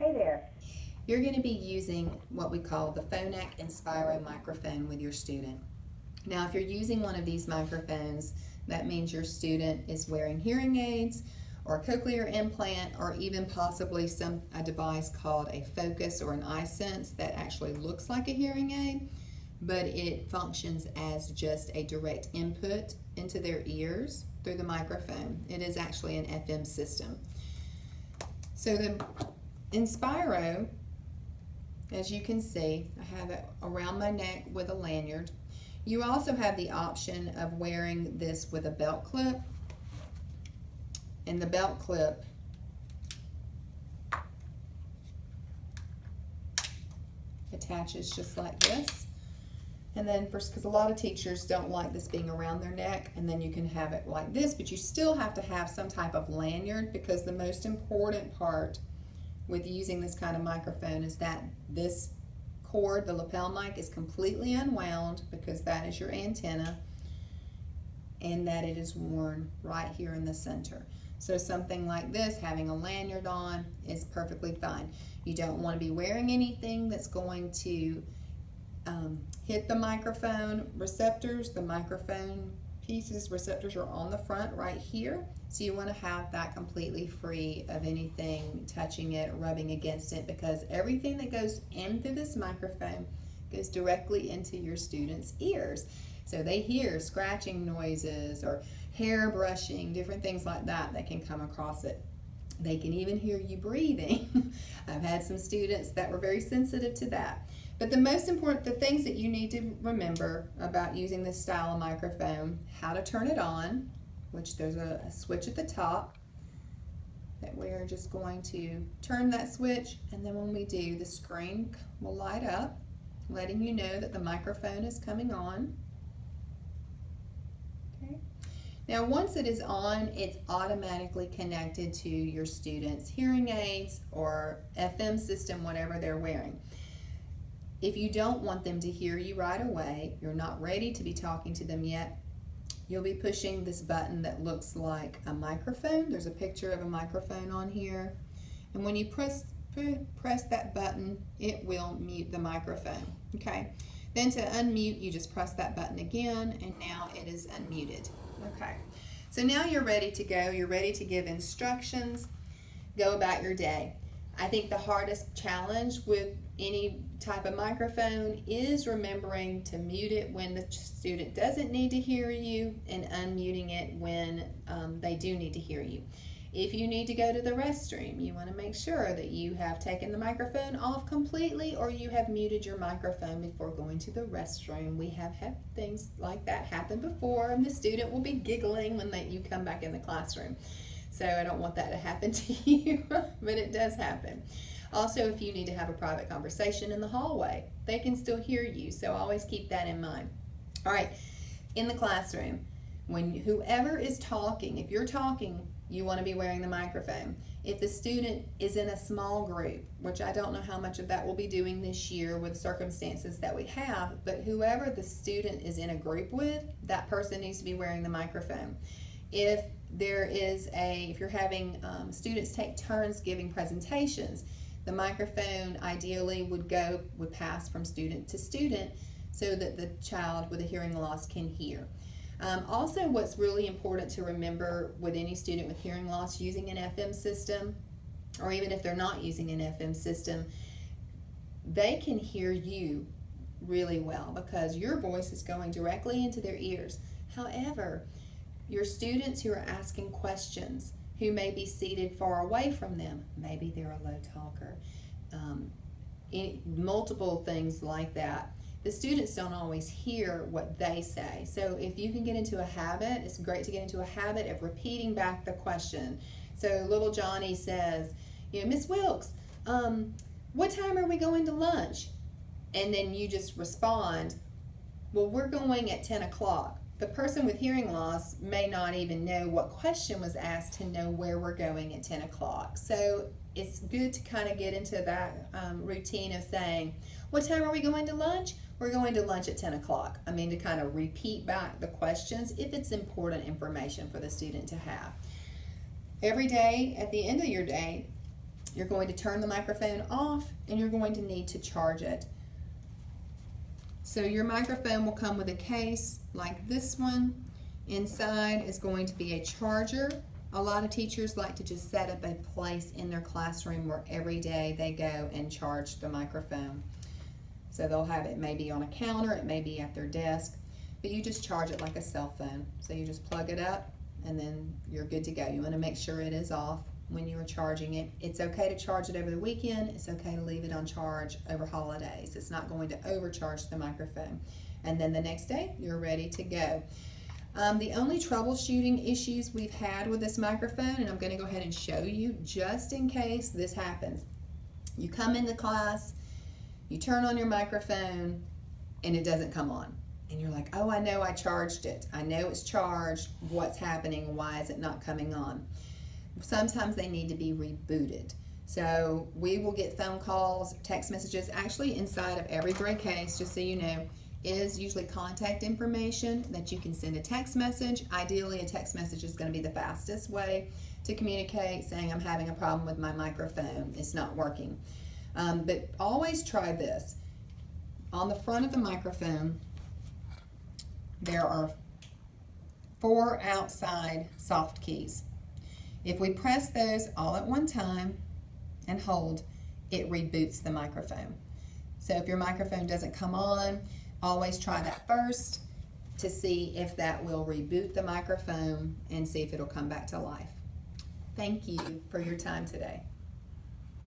Hey there. You're going to be using what we call the Phonak Inspiro microphone with your student. Now, if you're using one of these microphones, that means your student is wearing hearing aids or a cochlear implant, or even possibly a device called a Focus or an iSense that actually looks like a hearing aid, but it functions as just a direct input into their ears through the microphone. It is actually an FM system. So the Inspiro, as you can see, I have it around my neck with a lanyard. You also have the option of wearing this with a belt clip, and the belt clip attaches just like this. And then first, because a lot of teachers don't like this being around their neck, and then you can have it like this, but you still have to have some type of lanyard, because the most important part with using this kind of microphone is that this cord, the lapel mic, is completely unwound, because that is your antenna, and that it is worn right here in the center. So something like this, having a lanyard on, is perfectly fine. You don't want to be wearing anything that's going to hit the microphone receptors. The microphone receptors are on the front right here. So you want to have that completely free of anything touching it, rubbing against it, because everything that goes into this microphone goes directly into your students' ears. So they hear scratching noises or hair brushing, different things like that that can come across it. They can even hear you breathing. I've had some students that were very sensitive to that. But the most important, the things that you need to remember about using this style of microphone: how to turn it on, which there's a switch at the top that we're just going to turn that switch, and then when we do, the screen will light up, letting you know that the microphone is coming on. Okay. Now, once it is on, it's automatically connected to your students' hearing aids or FM system, whatever they're wearing. If you don't want them to hear you right away, you're not ready to be talking to them yet, you'll be pushing this button that looks like a microphone. There's a picture of a microphone on here. And when you press that button, it will mute the microphone. Okay. Then to unmute, you just press that button again, and now it is unmuted. Okay. So now you're ready to go. You're ready to give instructions. Go about your day. I think the hardest challenge with any type of microphone is remembering to mute it when the student doesn't need to hear you, and unmuting it when they do need to hear you. If you need to go to the restroom, you want to make sure that you have taken the microphone off completely, or you have muted your microphone before going to the restroom. We have had things like that happen before, and the student will be giggling when you come back in the classroom. So I don't want that to happen to you, but it does happen. Also, if you need to have a private conversation in the hallway, they can still hear you, so always keep that in mind. All right, in the classroom, when whoever is talking, if you're talking, you want to be wearing the microphone. If the student is in a small group, which I don't know how much of that we'll be doing this year with circumstances that we have, but whoever the student is in a group with, that person needs to be wearing the microphone. If you're having students take turns giving presentations, the microphone ideally would pass from student to student so that the child with a hearing loss can hear. Also, what's really important to remember with any student with hearing loss using an FM system, or even if they're not using an FM system, they can hear you really well because your voice is going directly into their ears. However, your students who are asking questions, who may be seated far away from them, maybe they're a low talker, multiple things like that, the students don't always hear what they say. So if you can get into a habit, it's great to get into a habit of repeating back the question. So little Johnny says, Miss Wilkes, what time are we going to lunch? And then you just respond, well, we're going at 10 o'clock. The person with hearing loss may not even know what question was asked to know where we're going at 10 o'clock. So it's good to kind of get into that routine of saying, what time are we going to lunch? We're going to lunch at 10 o'clock. To kind of repeat back the questions if it's important information for the student to have. Every day, at the end of your day, You're going to turn the microphone off and you're going to need to charge it. So your microphone will come with a case like this one. Inside is going to be a charger. A lot of teachers like to just set up a place in their classroom where every day they go and charge the microphone. So they'll have it maybe on a counter, it may be at their desk, but you just charge it like a cell phone. So you just plug it up and then you're good to go. You want to make sure it is off when you are charging it. It's okay to charge it over the weekend. It's okay to leave it on charge over holidays. It's not going to overcharge the microphone. And then the next day, you're ready to go. The only troubleshooting issues we've had with this microphone, and I'm going to go ahead and show you just in case this happens. You come into class, you turn on your microphone, and it doesn't come on. And you're like, oh, I know I charged it. I know it's charged. What's happening? Why is it not coming on? Sometimes they need to be rebooted. So we will get phone calls, text messages. Actually, inside of every gray case, just so you know, is usually contact information that you can send a text message. Ideally, a text message is going to be the fastest way to communicate, saying I'm having a problem with my microphone. It's not working. But always try this. On the front of the microphone, there are 4 outside soft keys. If we press those all at one time and hold, it reboots the microphone. So if your microphone doesn't come on, always try that first to see if that will reboot the microphone and see if it'll come back to life. Thank you for your time today.